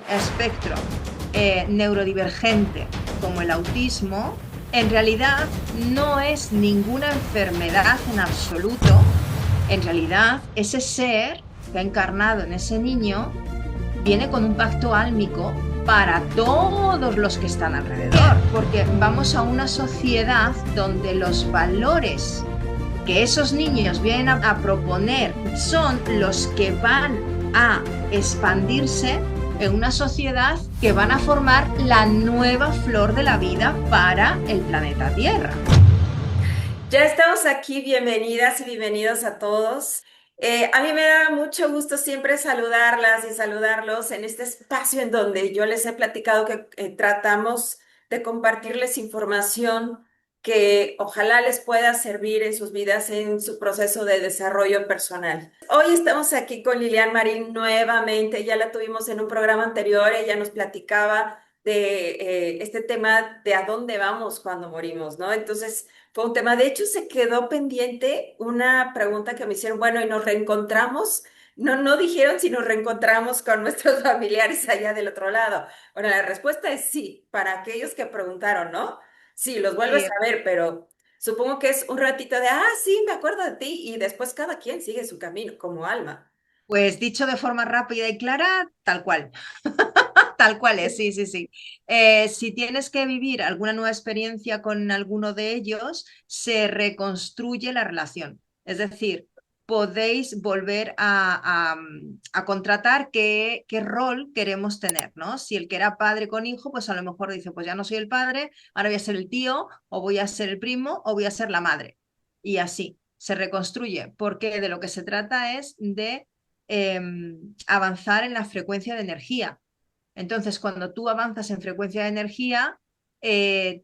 espectro neurodivergente como el autismo, en realidad no es ninguna enfermedad en absoluto. En realidad, ese ser que ha encarnado en ese niño viene con un pacto álmico para todos los que están alrededor, porque vamos a una sociedad donde los valores que esos niños vienen a proponer son los que van a expandirse en una sociedad que van a formar la nueva flor de la vida para el planeta Tierra. Ya estamos aquí, bienvenidas y bienvenidos a todos. A mí me da mucho gusto siempre saludarlas y saludarlos en este espacio en donde yo les he platicado que tratamos de compartirles información que ojalá les pueda servir en sus vidas, en su proceso de desarrollo personal. Hoy estamos aquí con Lilian Marín nuevamente, ya la tuvimos en un programa anterior, ella nos platicaba de este tema de a dónde vamos cuando morimos, ¿no? Entonces, fue un tema. De hecho, se quedó pendiente una pregunta que me hicieron. Bueno, ¿y nos reencontramos? No, no dijeron si nos reencontramos con nuestros familiares allá del otro lado. Bueno, la respuesta es sí, para aquellos que preguntaron, ¿no? Sí, los vuelves Eh, a ver, pero supongo que es un ratito de, sí, me acuerdo de ti, y después cada quien sigue su camino como alma. pues dicho de forma rápida y clara, tal cual. Tal cual es, sí, sí, sí. Si tienes que vivir alguna nueva experiencia con alguno de ellos, se reconstruye la relación. Es decir, podéis volver a contratar qué rol queremos tener, ¿no? Si el que era padre con hijo, pues a lo mejor dice, pues ya no soy el padre, ahora voy a ser el tío, o voy a ser el primo, o voy a ser la madre. Y así se reconstruye, porque de lo que se trata es de avanzar en la frecuencia de energía. Entonces, cuando tú avanzas en frecuencia de energía,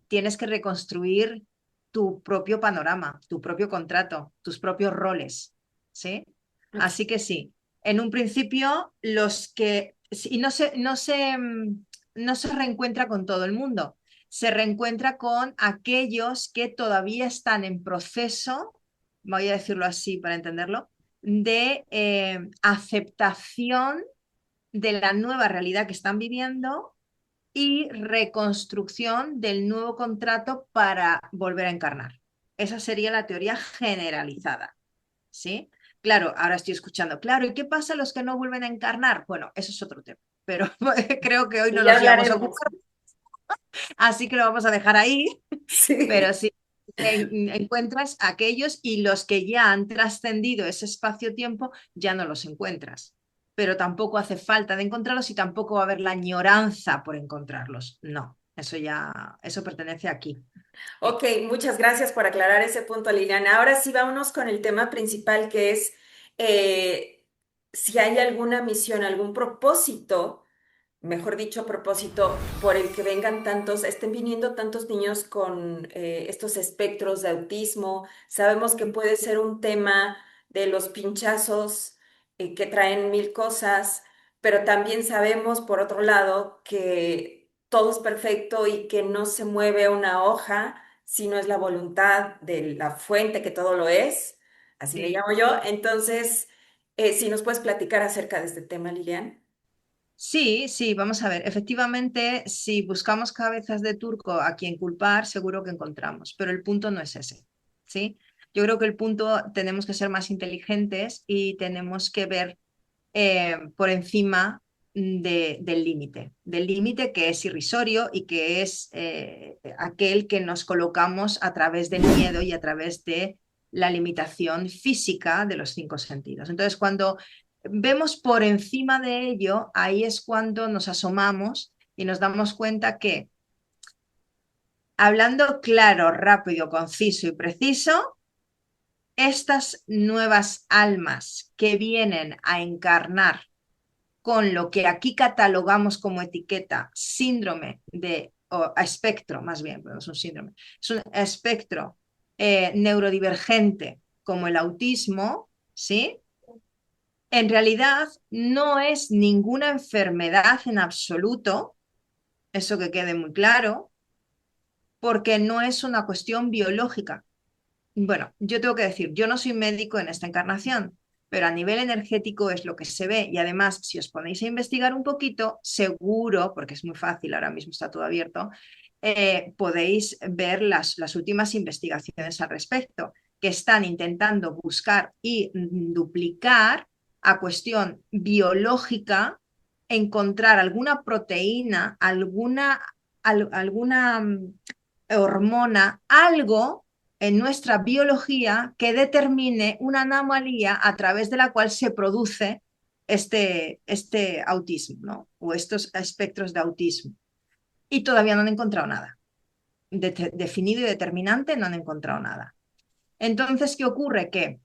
tienes que reconstruir tu propio panorama, tu propio contrato, tus propios roles, ¿sí? Así que sí, en un principio los que, y no se reencuentra con todo el mundo, se reencuentra con aquellos que todavía están en proceso, voy a decirlo así para entenderlo, de aceptación de la nueva realidad que están viviendo y reconstrucción del nuevo contrato para volver a encarnar. Esa sería la teoría generalizada, ¿sí? Claro, ahora estoy escuchando, claro, ¿y qué pasa a los que no vuelven a encarnar? Bueno, eso es otro tema, pero creo que hoy no Y ya nos íbamos a hablaremos. ocupar, así que lo vamos a dejar ahí, pero Sí. sí, encuentras aquellos y los que ya han trascendido ese espacio-tiempo, ya no los encuentras. Pero tampoco hace falta de encontrarlos y tampoco va a haber la añoranza por encontrarlos. No, eso ya, eso pertenece aquí. Ok, muchas gracias por aclarar ese punto, Liliana. Ahora sí, vámonos con el tema principal, que es eh, si hay alguna misión, algún propósito, mejor dicho, propósito por el que vengan tantos, estén viniendo tantos niños con estos espectros de autismo. Sabemos que puede ser un tema de los pinchazos que traen mil cosas, pero también sabemos, por otro lado, que todo es perfecto y que no se mueve una hoja si no es la voluntad de la fuente que todo lo es, así le Sí. llamo yo. Entonces, si nos puedes platicar acerca de este tema, Lilian. Sí, sí, vamos a ver. Efectivamente, si buscamos cabezas de turco a quien culpar, seguro que encontramos, pero el punto no es ese, ¿sí? Yo creo que el punto tenemos que ser más inteligentes y tenemos que ver por encima del límite que es irrisorio y que es aquel que nos colocamos a través del miedo y a través de la limitación física de los cinco sentidos. Entonces, cuando vemos por encima de ello, ahí es cuando nos asomamos y nos damos cuenta que, hablando claro, rápido, conciso y preciso, estas nuevas almas que vienen a encarnar con lo que aquí catalogamos como etiqueta síndrome de, o espectro más bien, pero no es un síndrome, es un espectro neurodivergente como el autismo, ¿sí? En realidad no es ninguna enfermedad en absoluto, eso que quede muy claro, porque no es una cuestión biológica. Bueno, yo tengo que decir, yo no soy médico en esta encarnación, pero a nivel energético es lo que se ve. Y además, si os ponéis a investigar un poquito, seguro, porque es muy fácil, ahora mismo está todo abierto, podéis ver las últimas investigaciones al respecto, que están intentando buscar y duplicar a cuestión biológica, encontrar alguna proteína, alguna hormona, algo en nuestra biología que determine una anomalía a través de la cual se produce este autismo, ¿no? O estos espectros de autismo. Y todavía no han encontrado nada. Definido y determinante no han encontrado nada. Entonces, ¿qué ocurre? Que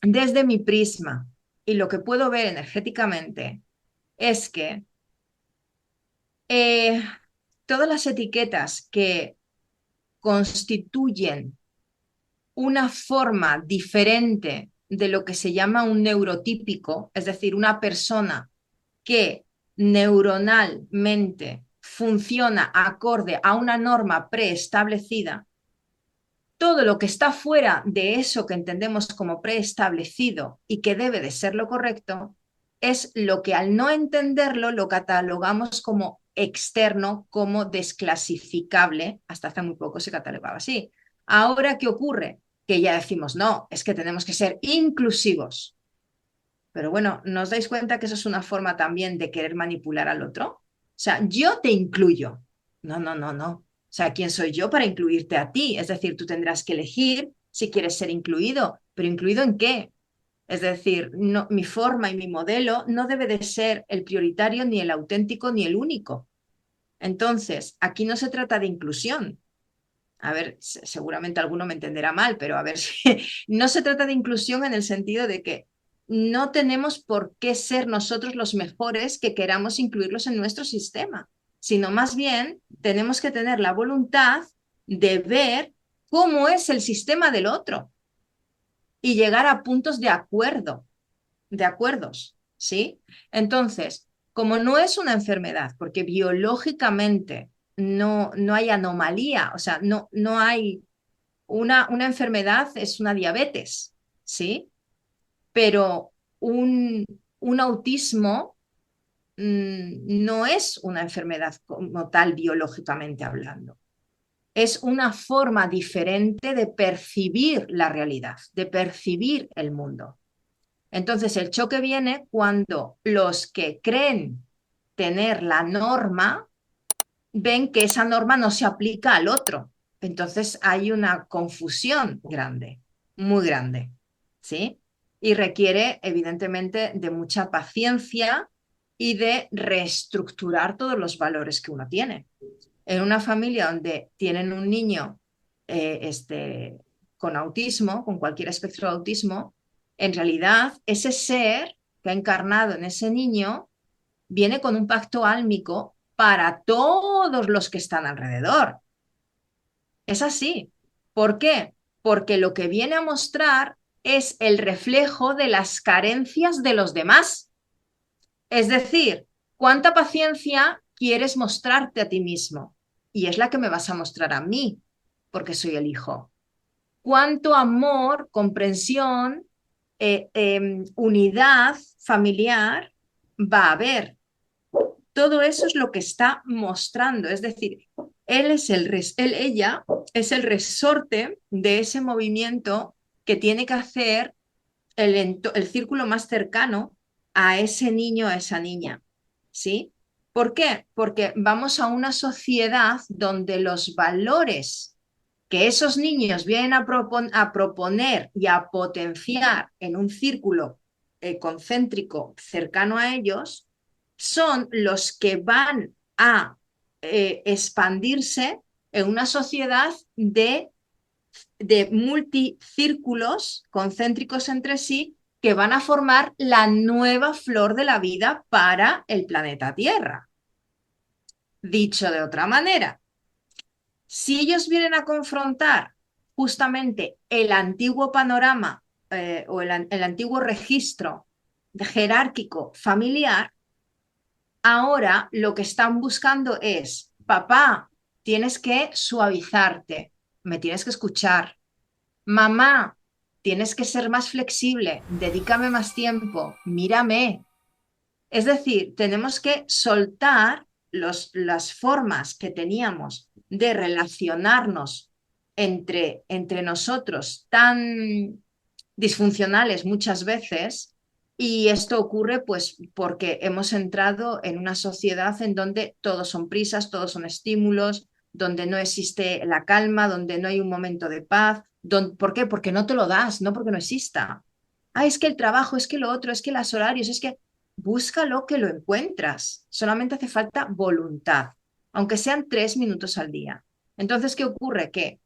desde mi prisma y lo que puedo ver energéticamente es que eh, todas las etiquetas que constituyen una forma diferente de lo que se llama un neurotípico, es decir, una persona que neuronalmente funciona acorde a una norma preestablecida, todo lo que está fuera de eso que entendemos como preestablecido y que debe de ser lo correcto, es lo que al no entenderlo lo catalogamos como externo, como desclasificable. Hasta hace muy poco se catalogaba así. Ahora, ¿qué ocurre? Que ya decimos, no, es que tenemos que ser inclusivos. Pero bueno, ¿no os dais cuenta que eso es una forma también de querer manipular al otro? O sea, yo te incluyo. No, no, no, no. O sea, ¿quién soy yo para incluirte a ti? Es decir, tú tendrás que elegir si quieres ser incluido, pero ¿incluido en qué? Es decir, no, mi forma y mi modelo no debe de ser el prioritario, ni el auténtico, ni el único. Entonces, aquí no se trata de inclusión. A ver, seguramente alguno me entenderá mal, pero a ver si no se trata de inclusión en el sentido de que no tenemos por qué ser nosotros los mejores que queramos incluirlos en nuestro sistema, sino más bien tenemos que tener la voluntad de ver cómo es el sistema del otro y llegar a puntos de acuerdos, ¿sí? Entonces, como no es una enfermedad, porque biológicamente no hay anomalía, o sea, no hay una enfermedad, es una diabetes, ¿sí? Pero un autismo no es una enfermedad como tal biológicamente hablando. Es una forma diferente de percibir la realidad, de percibir el mundo. Entonces, el choque viene cuando los que creen tener la norma ven que esa norma no se aplica al otro. Entonces, hay una confusión grande, muy grande, ¿sí? Y requiere, evidentemente, de mucha paciencia y de reestructurar todos los valores que uno tiene. En una familia donde tienen un niño con autismo, con cualquier espectro de autismo, en realidad ese ser que ha encarnado en ese niño viene con un pacto álmico para todos los que están alrededor. Es así. ¿Por qué? Porque lo que viene a mostrar es el reflejo de las carencias de los demás. Es decir, ¿cuánta paciencia quieres mostrarte a ti mismo? Y es la que me vas a mostrar a mí, porque soy el hijo. ¿Cuánto amor, comprensión, unidad familiar va a haber? Todo eso es lo que está mostrando. Es decir, ella es el resorte de ese movimiento que tiene que hacer el círculo más cercano a ese niño, a esa niña. ¿Sí? ¿Por qué? Porque vamos a una sociedad donde los valores que esos niños vienen a proponer y a potenciar en un círculo concéntrico cercano a ellos, son los que van a expandirse en una sociedad de multicírculos concéntricos entre sí que van a formar la nueva flor de la vida para el planeta Tierra. Dicho de otra manera, si ellos vienen a confrontar justamente el antiguo panorama o el antiguo registro jerárquico familiar, ahora lo que están buscando es, papá, tienes que suavizarte, me tienes que escuchar. Mamá, tienes que ser más flexible, dedícame más tiempo, mírame. Es decir, tenemos que soltar las formas que teníamos de relacionarnos entre nosotros tan disfuncionales muchas veces, y esto ocurre pues porque hemos entrado en una sociedad en donde todos son prisas, todos son estímulos, donde no existe la calma, donde no hay un momento de paz. ¿Por qué? Porque no te lo das, no porque no exista. Ah, es que el trabajo, es que lo otro, es que los horarios, es que búscalo, que lo encuentras. Solamente hace falta voluntad, aunque sean 3 minutos al día. Entonces, ¿qué ocurre? Que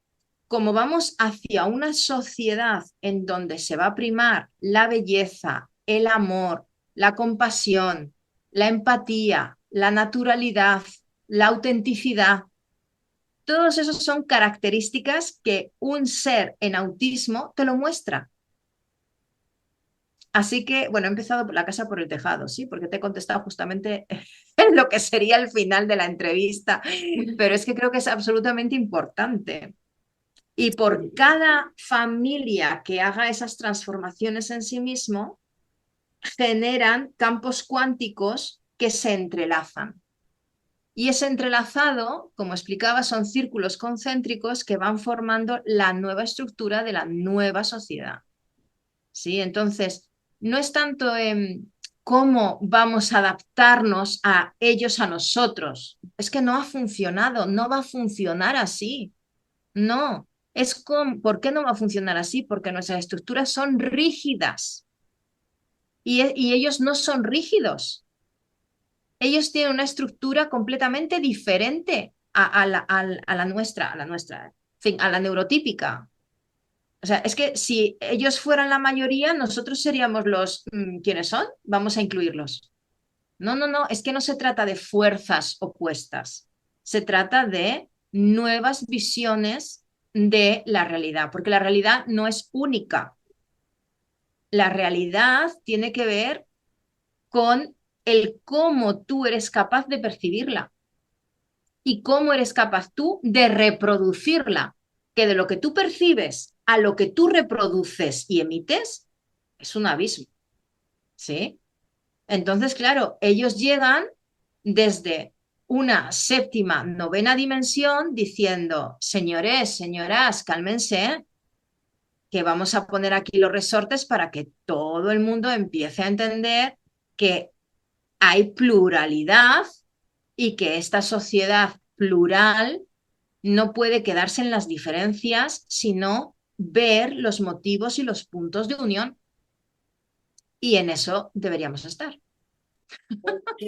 como vamos hacia una sociedad en donde se va a primar la belleza, el amor, la compasión, la empatía, la naturalidad, la autenticidad, todos esos son características que un ser en autismo te lo muestra. Así que, bueno, he empezado por la casa por el tejado, ¿sí? Porque te he contestado justamente en lo que sería el final de la entrevista, pero es que creo que es absolutamente importante. Y por cada familia que haga esas transformaciones en sí mismo, generan campos cuánticos que se entrelazan. Y ese entrelazado, como explicaba, son círculos concéntricos que van formando la nueva estructura de la nueva sociedad. ¿Sí? Entonces, no es tanto en cómo vamos a adaptarnos a ellos, a nosotros. Es que no ha funcionado, no va a funcionar así. No, ¿por qué no va a funcionar así? Porque nuestras estructuras son rígidas y ellos no son rígidos. Ellos tienen una estructura completamente diferente a la nuestra, en fin, a la neurotípica. O sea, es que si ellos fueran la mayoría, nosotros seríamos ¿quiénes son? Vamos a incluirlos. No, no, no, es que no se trata de fuerzas opuestas, se trata de nuevas visiones de la realidad, porque la realidad no es única. La realidad tiene que ver con el cómo tú eres capaz de percibirla y cómo eres capaz tú de reproducirla, que de lo que tú percibes a lo que tú reproduces y emites es un abismo, ¿sí? Entonces, claro, ellos llegan desde una séptima, novena dimensión diciendo, señores, señoras, cálmense, que vamos a poner aquí los resortes para que todo el mundo empiece a entender que hay pluralidad y que esta sociedad plural no puede quedarse en las diferencias, sino ver los motivos y los puntos de unión. Y en eso deberíamos estar. Ok.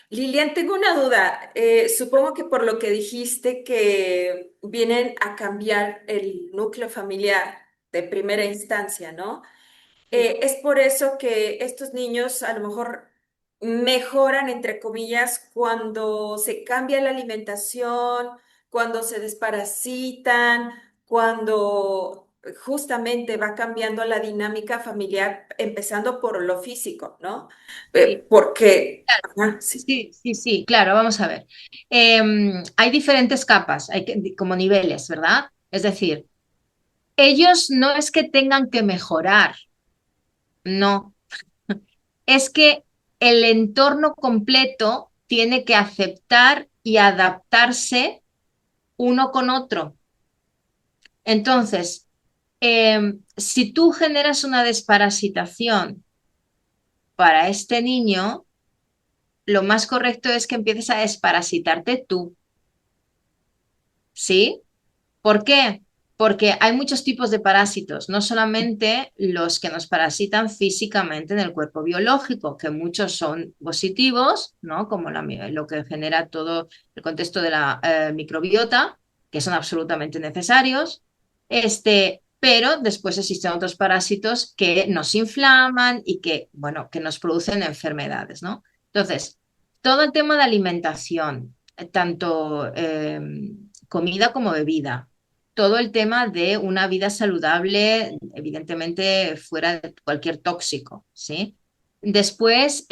Lilian, tengo una duda. Supongo que por lo que dijiste que vienen a cambiar el núcleo familiar de primera instancia, ¿no? Sí, Es por eso que estos niños a lo mejor mejoran, entre comillas, cuando se cambia la alimentación, cuando se desparasitan, cuando justamente va cambiando la dinámica familiar, empezando por lo físico, ¿no? sí. Porque, ajá, sí. Sí, sí, sí, claro, vamos a ver. Hay diferentes capas, como niveles, ¿verdad? Es decir, ellos no es que tengan que mejorar, no, es que el entorno completo tiene que aceptar y adaptarse uno con otro. Entonces, si tú generas una desparasitación para este niño, lo más correcto es que empieces a desparasitarte tú, ¿sí? ¿Por qué? Porque hay muchos tipos de parásitos, no solamente los que nos parasitan físicamente en el cuerpo biológico, que muchos son positivos, ¿no? Como lo que genera todo el contexto de la microbiota, que son absolutamente necesarios. Pero después existen otros parásitos que nos inflaman y que, bueno, que nos producen enfermedades, ¿no? Entonces, todo el tema de alimentación, tanto comida como bebida, todo el tema de una vida saludable, evidentemente fuera de cualquier tóxico, ¿sí? Después,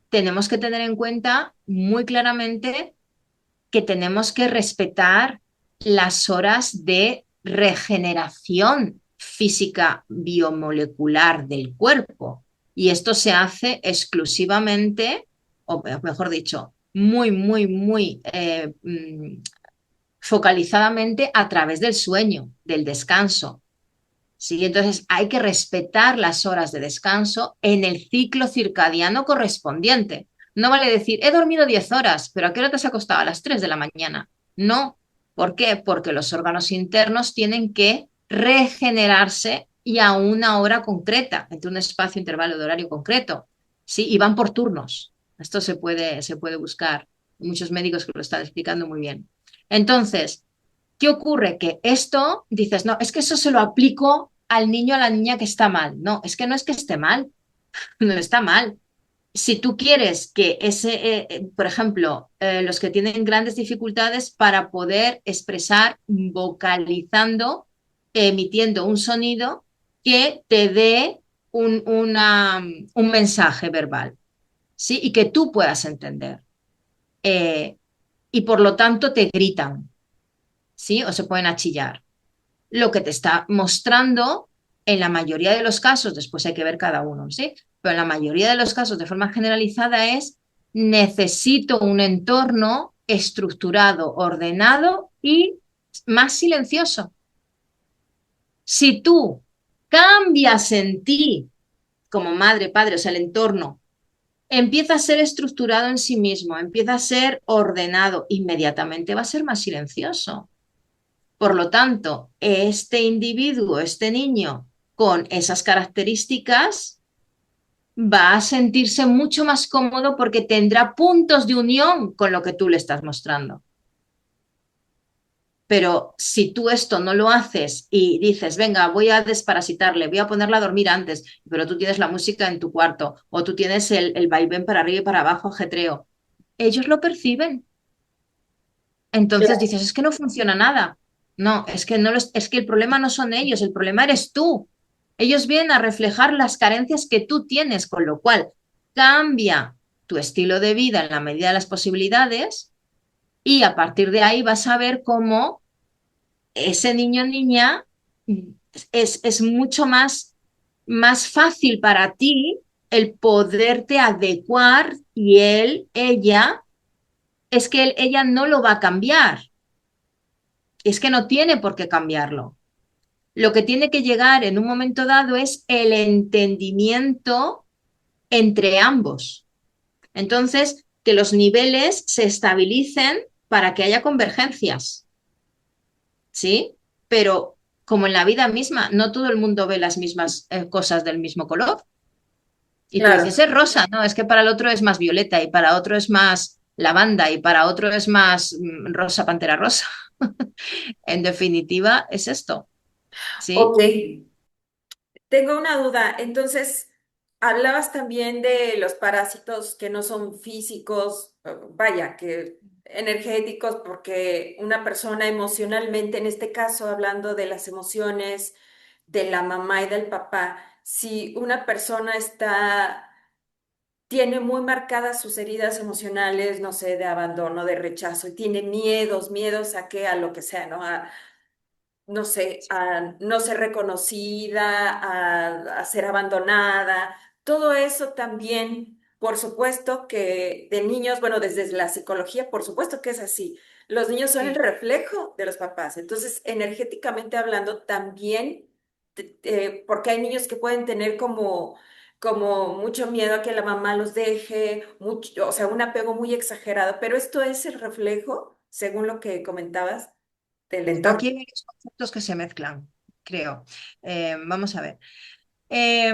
tenemos que tener en cuenta muy claramente que tenemos que respetar las horas de regeneración física biomolecular del cuerpo. Y esto se hace exclusivamente, o mejor dicho, muy focalizadamente a través del sueño, del descanso. ¿Sí? Entonces hay que respetar las horas de descanso en el ciclo circadiano correspondiente. No vale decir, he dormido 10 horas, pero ¿a qué hora te has acostado? A las 3 de la mañana. No. ¿Por qué? Porque los órganos internos tienen que regenerarse y a una hora concreta, entre un espacio intervalo de horario concreto. ¿Sí? Y van por turnos. Esto se puede buscar. Hay muchos médicos que lo están explicando muy bien. Entonces, ¿qué ocurre? Que esto, dices, no, es que eso se lo aplico al niño o a la niña que está mal. No, es que no es que esté mal, no está mal. Si tú quieres que por ejemplo, los que tienen grandes dificultades para poder expresar vocalizando, emitiendo un sonido que te dé un mensaje verbal, ¿sí? Y que tú puedas entender. Eh, y por lo tanto te gritan, ¿sí? O se pueden achillar. Lo que te está mostrando, en la mayoría de los casos, después hay que ver cada uno, ¿sí? Pero en la mayoría de los casos, de forma generalizada, es necesito un entorno estructurado, ordenado y más silencioso. Si tú cambias en ti, como madre, padre, o sea, el entorno, empieza a ser estructurado en sí mismo, empieza a ser ordenado, inmediatamente va a ser más silencioso. Por lo tanto, este individuo, este niño con esas características va a sentirse mucho más cómodo porque tendrá puntos de unión con lo que tú le estás mostrando. Pero si tú esto no lo haces y dices, venga, voy a desparasitarle, voy a ponerla a dormir antes, pero tú tienes la música en tu cuarto o tú tienes el vaivén para arriba y para abajo, ajetreo, ellos lo perciben. Entonces dices, es que no funciona nada. No, es que no es que el problema no son ellos, el problema eres tú. Ellos vienen a reflejar las carencias que tú tienes, con lo cual cambia tu estilo de vida en la medida de las posibilidades y a partir de ahí vas a ver cómo ese niño o niña es mucho más fácil para ti el poderte adecuar y ella, es que ella no lo va a cambiar. Es que no tiene por qué cambiarlo. Lo que tiene que llegar en un momento dado es el entendimiento entre ambos. Entonces, que los niveles se estabilicen para que haya convergencias, ¿sí? Pero como en la vida misma, no todo el mundo ve las mismas cosas del mismo color. Y tú dices, Claro. es rosa, no, es que para el otro es más violeta y para otro es más lavanda y para otro es más rosa, pantera rosa. En definitiva, es esto, ¿sí? Ok, tengo una duda. Entonces, hablabas también de los parásitos que no son físicos, vaya, que energéticos, porque una persona emocionalmente, en este caso, hablando de las emociones de la mamá y del papá, si una persona tiene muy marcadas sus heridas emocionales, no sé, de abandono, de rechazo, y tiene miedos a que, a lo que sea, ¿no? No sé, a no ser reconocida, a ser abandonada, todo eso también, por supuesto que de niños, bueno, desde la psicología, por supuesto que es así. Los niños son el Sí. reflejo de los papás, entonces energéticamente hablando también, porque hay niños que pueden tener como mucho miedo a que la mamá los deje, mucho, o sea, un apego muy exagerado, pero esto es el reflejo, según lo que comentabas, del entorno. Aquí hay varios conceptos que se mezclan, creo. Vamos a ver. Eh,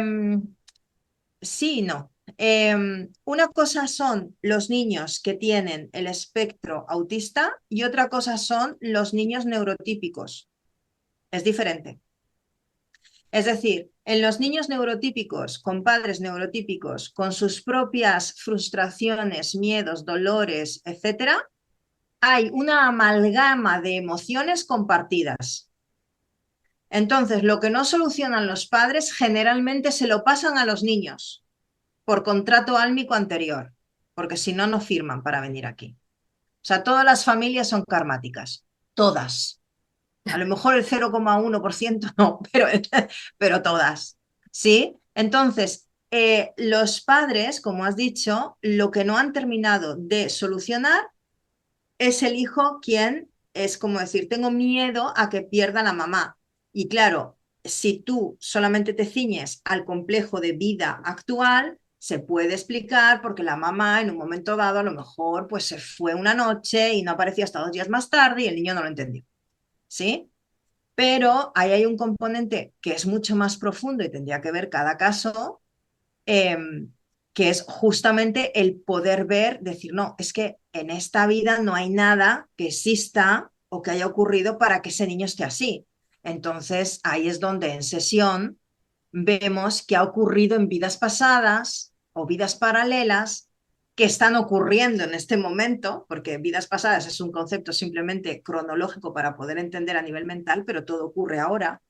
sí y no. Una cosa son los niños que tienen el espectro autista y otra cosa son los niños neurotípicos. Es diferente. Es decir, en los niños neurotípicos, con padres neurotípicos, con sus propias frustraciones, miedos, dolores, etcétera, hay una amalgama de emociones compartidas. Entonces, lo que no solucionan los padres generalmente se lo pasan a los niños por contrato álmico anterior, porque si no, no firman para venir aquí. O sea, todas las familias son karmáticas, todas. A lo mejor el 0,1% no, pero todas. ¿Sí? Entonces, los padres, como has dicho, lo que no han terminado de solucionar es el hijo quien es como decir, tengo miedo a que pierda la mamá. Y claro, si tú solamente te ciñes al complejo de vida actual, se puede explicar porque la mamá en un momento dado a lo mejor pues se fue una noche y no apareció hasta 2 días más tarde y el niño no lo entendió. ¿Sí? Pero ahí hay un componente que es mucho más profundo y tendría que ver cada caso, eh, que es justamente el poder ver, decir, no, es que en esta vida no hay nada que exista o que haya ocurrido para que ese niño esté así. Entonces, ahí es donde en sesión vemos que ha ocurrido en vidas pasadas o vidas paralelas que están ocurriendo en este momento, porque vidas pasadas es un concepto simplemente cronológico para poder entender a nivel mental, pero todo ocurre ahora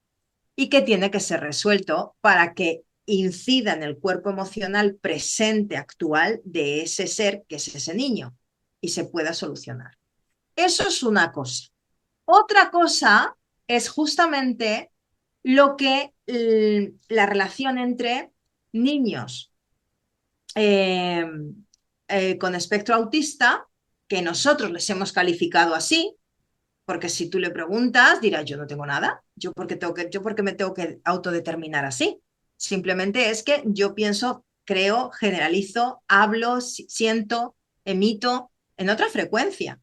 y que tiene que ser resuelto para que incida en el cuerpo emocional presente, actual de ese ser que es ese niño y se pueda solucionar. Eso es una cosa. Otra cosa es justamente lo que la relación entre niños eh, con espectro autista, que nosotros les hemos calificado así, porque si tú le preguntas, dirá, yo no tengo nada, yo porque me tengo que autodeterminar así. Simplemente es que yo pienso, creo, generalizo, hablo, siento, emito en otra frecuencia.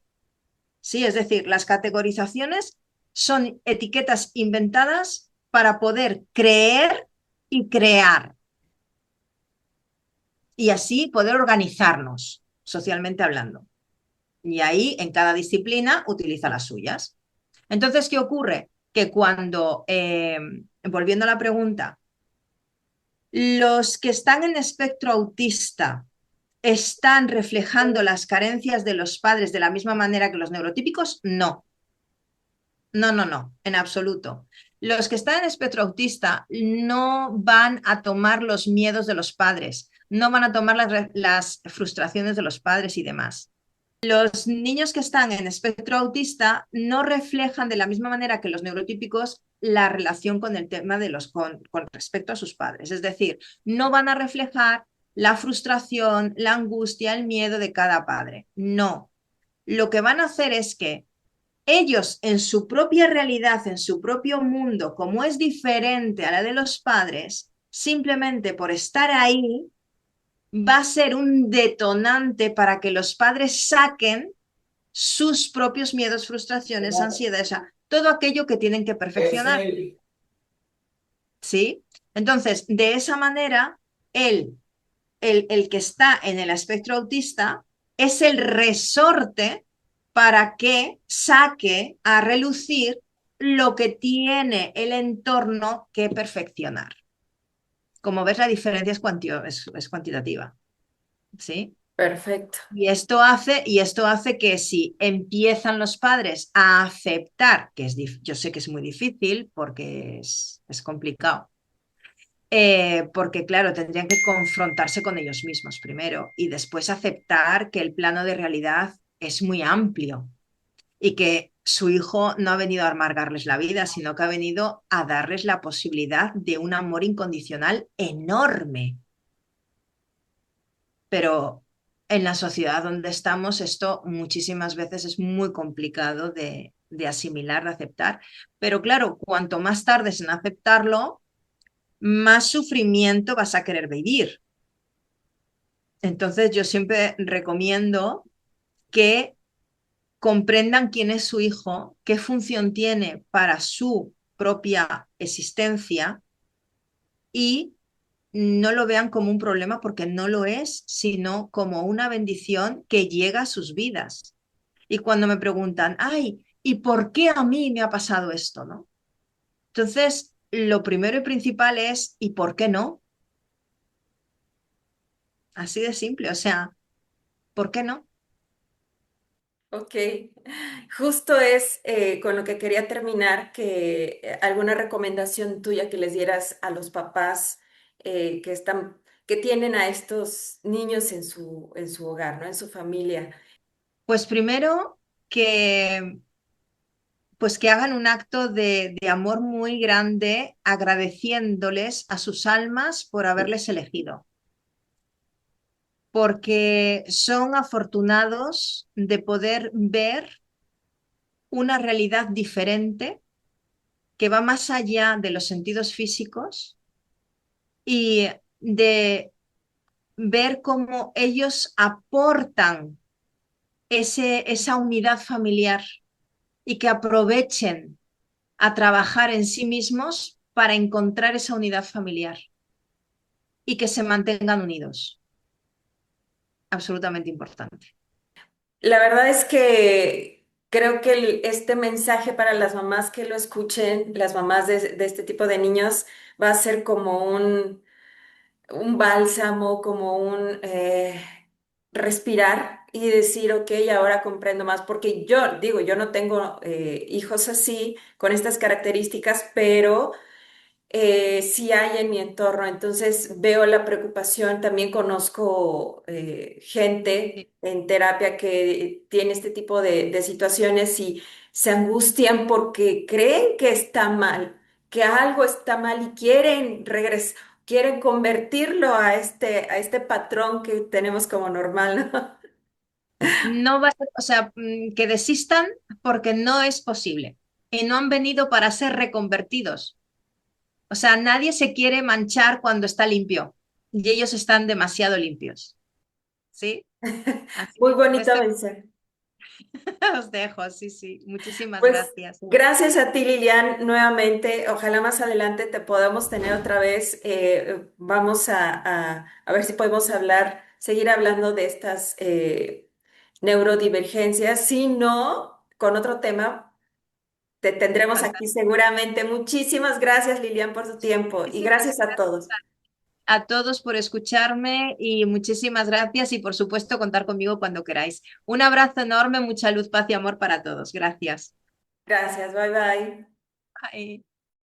Sí, es decir, las categorizaciones son etiquetas inventadas para poder creer y crear y así poder organizarnos socialmente hablando. Y ahí en cada disciplina utiliza las suyas. Entonces, ¿qué ocurre? Que cuando, volviendo a la pregunta, los que están en espectro autista están reflejando las carencias de los padres de la misma manera que los neurotípicos, no. No, no, no, en absoluto. Los que están en espectro autista no van a tomar los miedos de los padres, no van a tomar las frustraciones de los padres y demás. Los niños que están en espectro autista no reflejan de la misma manera que los neurotípicos la relación con el tema de con respecto a sus padres. Es decir, no van a reflejar la frustración, la angustia, el miedo de cada padre. No. Lo que van a hacer es que ellos en su propia realidad, en su propio mundo, como es diferente a la de los padres, simplemente por estar ahí, va a ser un detonante para que los padres saquen sus propios miedos, frustraciones, ansiedades, o sea, todo aquello que tienen que perfeccionar. ¿Sí? Entonces, de esa manera, él, el que está en el espectro autista es el resorte para que saque a relucir lo que tiene el entorno que perfeccionar. Como ves, la diferencia es cuantitativa. ¿Sí? Perfecto. Y esto hace que si empiezan los padres a aceptar, que yo sé que es muy difícil porque es complicado, porque claro, tendrían que confrontarse con ellos mismos primero y después aceptar que el plano de realidad es muy amplio y que su hijo no ha venido a amargarles la vida, sino que ha venido a darles la posibilidad de un amor incondicional enorme. Pero en la sociedad donde estamos esto muchísimas veces es muy complicado de asimilar, de aceptar. Pero claro, cuanto más tardes en aceptarlo, más sufrimiento vas a querer vivir. Entonces yo siempre recomiendo que comprendan quién es su hijo, qué función tiene para su propia existencia y no lo vean como un problema porque no lo es, sino como una bendición que llega a sus vidas. Y cuando me preguntan, ay, ¿y por qué a mí me ha pasado esto, no? Entonces, lo primero y principal es, ¿y por qué no? Así de simple, o sea, ¿por qué no? Ok, justo es con lo que quería terminar, que alguna recomendación tuya que les dieras a los papás que están, que tienen a estos niños en su hogar, ¿no? En su familia. Pues primero que pues que hagan un acto de amor muy grande, agradeciéndoles a sus almas por haberles elegido, porque son afortunados de poder ver una realidad diferente que va más allá de los sentidos físicos y de ver cómo ellos aportan esa unidad familiar y que aprovechen a trabajar en sí mismos para encontrar esa unidad familiar y que se mantengan unidos. Absolutamente importante. La verdad es que creo que este mensaje para las mamás que lo escuchen, las mamás de este tipo de niños, va a ser como un bálsamo, como un respirar y decir, ok, ahora comprendo más, porque yo digo, yo no tengo hijos así, con estas características, pero sí hay en mi entorno. Entonces veo la preocupación, también conozco gente Sí. en terapia que tiene este tipo de situaciones y se angustian porque creen que está mal, que algo está mal y quieren regresar, quieren convertirlo a este patrón que tenemos como normal, ¿no? No va a ser, o sea, que desistan porque no es posible. Y no han venido para ser reconvertidos. O sea, nadie se quiere manchar cuando está limpio y ellos están demasiado limpios. ¿Sí? Así Muy que con bonito esto mensaje. os dejo. Sí, sí. Muchísimas Pues gracias. gracias a ti, Lilian, nuevamente. Ojalá más adelante te podamos tener otra vez. Vamos a ver si podemos hablar, seguir hablando de estas neurodivergencias. Si no, con otro tema, te tendremos aquí Fantástico. seguramente. Muchísimas gracias, Lilian, por tu tiempo y Muchísimas gracias a gracias todos. a todos por escucharme y muchísimas gracias y por supuesto contar conmigo cuando queráis. Un abrazo enorme, mucha luz, paz y amor para todos. Gracias. Gracias, bye bye. Bye.